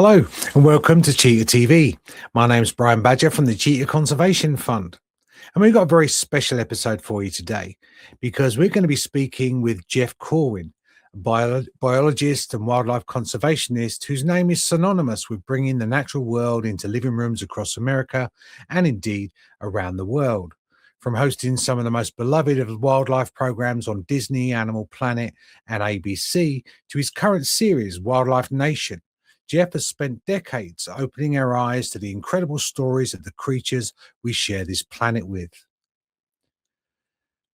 Hello and welcome to Cheetah TV. My name's Brian Badger from the Cheetah Conservation Fund. And we've got a very special episode for you today because we're going to be speaking with Jeff Corwin, a biologist and wildlife conservationist whose name is synonymous with bringing the natural world into living rooms across America and indeed around the world. From hosting some of the most beloved of wildlife programs on Disney, Animal Planet, and ABC to his current series, Wildlife Nation, Jeff has spent decades opening our eyes to the incredible stories of the creatures we share this planet with.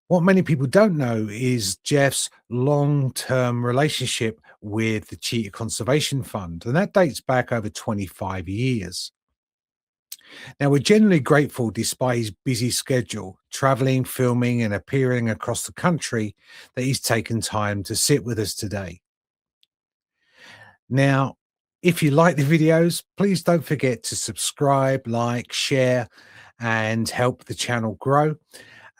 What many people don't know is Jeff's long-term relationship with the Cheetah Conservation Fund, and that dates back over 25 years. Now, we're generally grateful, despite his busy schedule, traveling, filming, and appearing across the country, that he's taken time to sit with us today. Now, if you like the videos, please don't forget to subscribe, like, share, and help the channel grow.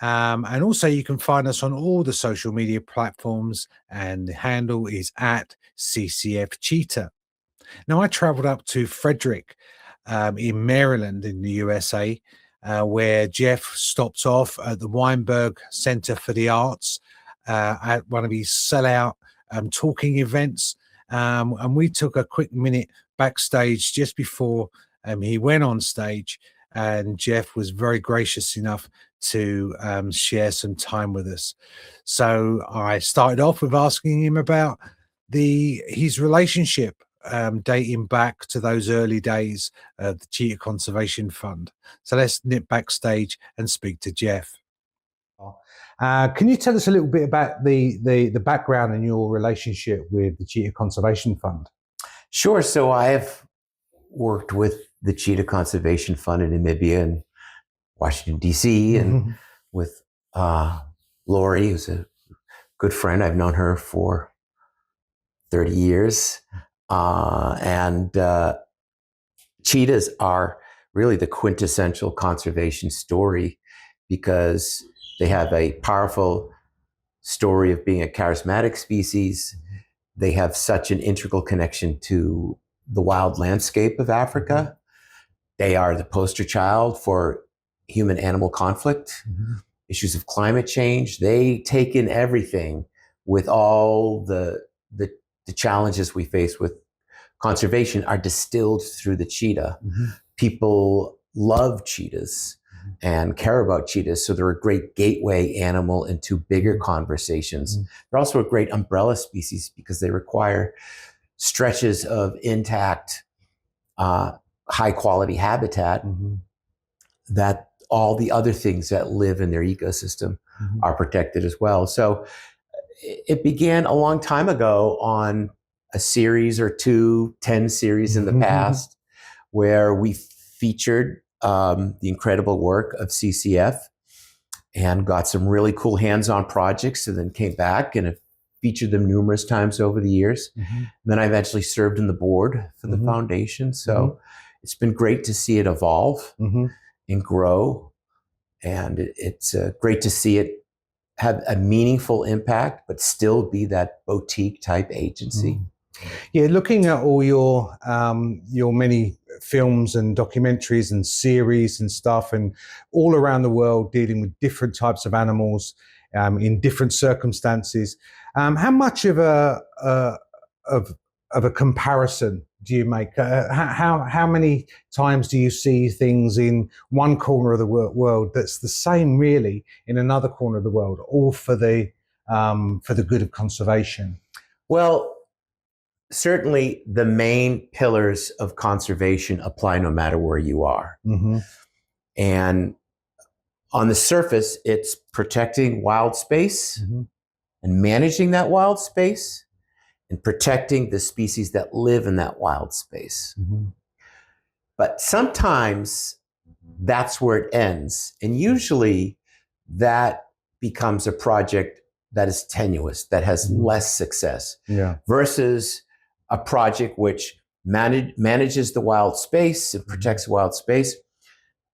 And also, you can find us on all the social media platforms, and the handle is at CCF Cheetah. Now, I traveled up to Frederick in Maryland in the USA, where Jeff stopped off at the Weinberg Center for the Arts at one of his sellout talking events. And we took a quick minute backstage just before he went on stage, and Jeff was very gracious enough to share some time with us. So I started off with asking him about his relationship dating back to those early days of the Cheetah Conservation Fund. So let's nip backstage and speak to Jeff. Can you tell us a little bit about the background and your relationship with the Cheetah Conservation Fund? Sure. So I have worked with the Cheetah Conservation Fund in Namibia and Washington, D.C., and with Lori, who's a good friend. I've known her for 30 years. And cheetahs are really the quintessential conservation story because they have a powerful story of being a charismatic species. They have such an integral connection to the wild landscape of Africa. They are the poster child for human-animal conflict, issues of climate change. They take in everything with all the challenges we face with conservation are distilled through the cheetah. People love cheetahs and care about cheetahs, so they're a great gateway animal into bigger conversations. They're also a great umbrella species because they require stretches of intact, high quality habitat that all the other things that live in their ecosystem are protected as well. So it began a long time ago on a series or two, 10 series in the past, where we featured the incredible work of CCF and got some really cool hands-on projects, and then came back and have featured them numerous times over the years. And then I eventually served in the board for the foundation. So it's been great to see it evolve and grow. And it's great to see it have a meaningful impact, but still be that boutique type agency. Yeah, looking at all your many films and documentaries and series and stuff, and all around the world dealing with different types of animals in different circumstances, how much of a comparison do you make? How many times do you see things in one corner of the world that's the same really in another corner of the world, all for the good of conservation? Well, certainly the main pillars of conservation apply no matter where you are. And on the surface, it's protecting wild space and managing that wild space and protecting the species that live in that wild space. But sometimes that's where it ends. And usually that becomes a project that is tenuous, that has less success, versus a project which manages the wild space and protects wild space,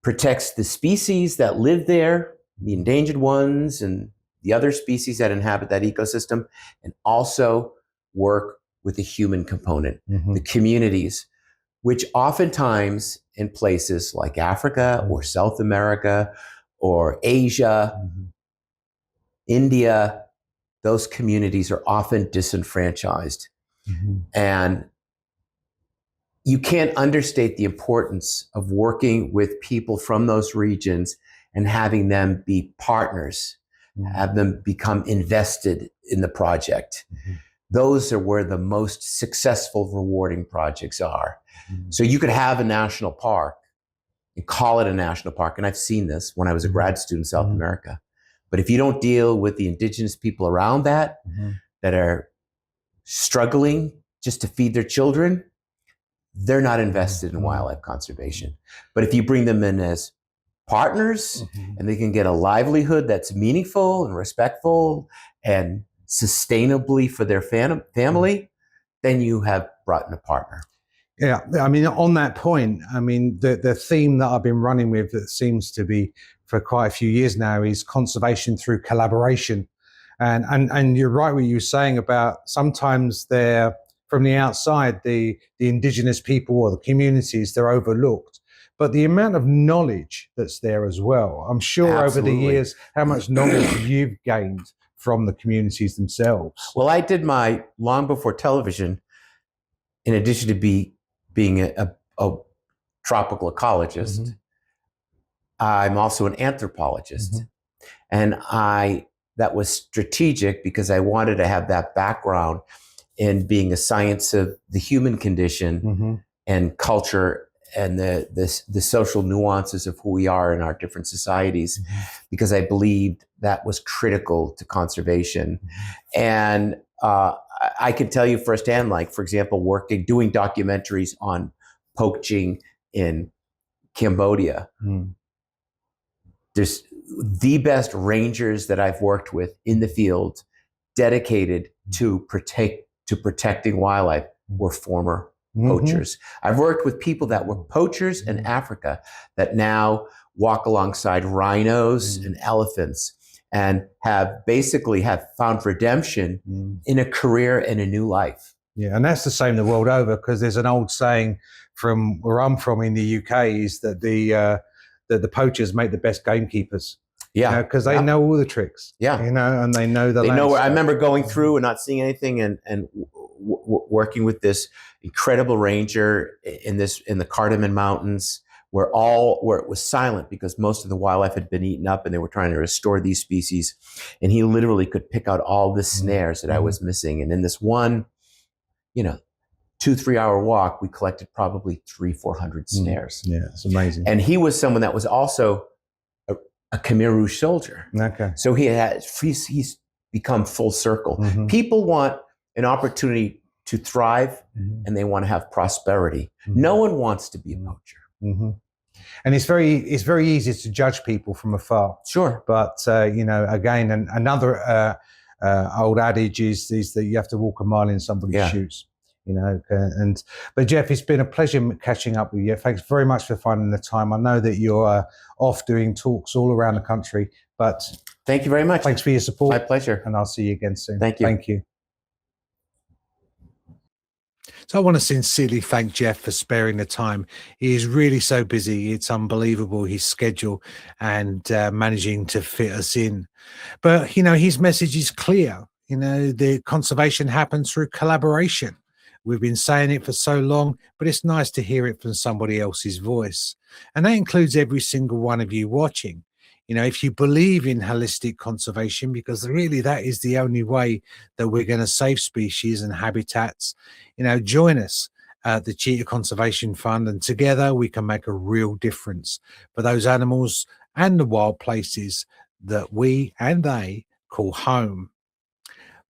protects the species that live there, the endangered ones and the other species that inhabit that ecosystem, and also work with the human component, the communities which oftentimes in places like Africa or South America or Asia, India, those communities are often disenfranchised. And you can't understate the importance of working with people from those regions and having them be partners, have them become invested in the project. Those are where the most successful, rewarding projects are. So you could have a national park and call it a national park. And I've seen this when I was a grad student in South America. But if you don't deal with the indigenous people around that, that are struggling just to feed their children, they're not invested in wildlife conservation. But if you bring them in as partners and they can get a livelihood that's meaningful and respectful and sustainably for their family, then you have brought in a partner. Yeah, I mean, on that point, I mean, the theme that I've been running with that seems to be for quite a few years now is conservation through collaboration. And you're right what you were saying about sometimes they're from the outside, the indigenous people or the communities, they're overlooked. But the amount of knowledge that's there as well, I'm sure over the years, how much knowledge you've gained from the communities themselves. Well, I did my, long before television, in addition to being a tropical ecologist, I'm also an anthropologist. And that was strategic because I wanted to have that background in being a science of the human condition and culture and the social nuances of who we are in our different societies, because I believed that was critical to conservation. And I can tell you firsthand, like, for example, doing documentaries on poaching in Cambodia. There's the best rangers that I've worked with in the field dedicated to protecting wildlife were former poachers. I've worked with people that were poachers in Africa that now walk alongside rhinos and elephants and have found redemption in a career and a new life. Yeah, and that's the same the world over, because there's an old saying from where I'm from in the UK is that the poachers make the best gamekeepers. Yeah, because they know all the tricks. Yeah, and they know the. They know. I remember going through and not seeing anything, and working with this incredible ranger in the Cardamom Mountains, where it was silent because most of the wildlife had been eaten up, and they were trying to restore these species. And he literally could pick out all the snares that I was missing. And in this one, 2-3 hour walk, we collected probably 300-400 snares. Yeah, it's amazing. And he was someone that was also a Khmer Rouge soldier. Okay. So he's become full circle. People want an opportunity to thrive and they want to have prosperity. No one wants to be a poacher. And it's very easy to judge people from afar. Sure. But, again, another old adage is that you have to walk a mile in somebody's shoes. But Jeff, it's been a pleasure catching up with you. Thanks very much for finding the time. I know that you're off doing talks all around the country, but thank you very much. Thanks for your support. My pleasure. And I'll see you again soon. Thank you. Thank you. So I want to sincerely thank Jeff for sparing the time. He is really so busy. It's unbelievable, his schedule and managing to fit us in. But, his message is clear. The conservation happens through collaboration. We've been saying it for so long, but it's nice to hear it from somebody else's voice. And that includes every single one of you watching. If you believe in holistic conservation, because really that is the only way that we're going to save species and habitats, join us at the Cheetah Conservation Fund, and together we can make a real difference for those animals and the wild places that we and they call home.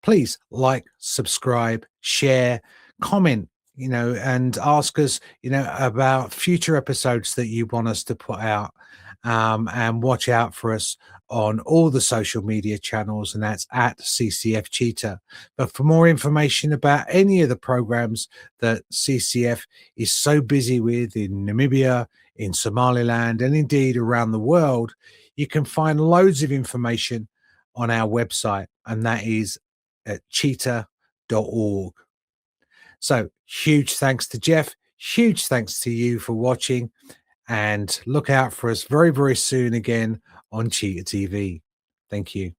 Please like, subscribe, share, comment, and ask us, about future episodes that you want us to put out. And watch out for us on all the social media channels, and that's at CCF Cheetah. But for more information about any of the programs that CCF is so busy with in Namibia, in Somaliland, and indeed around the world, you can find loads of information on our website, and that is at cheetah.org. So huge thanks to Jeff. Huge thanks to you for watching, and look out for us very, very soon again on Cheetah TV. Thank you.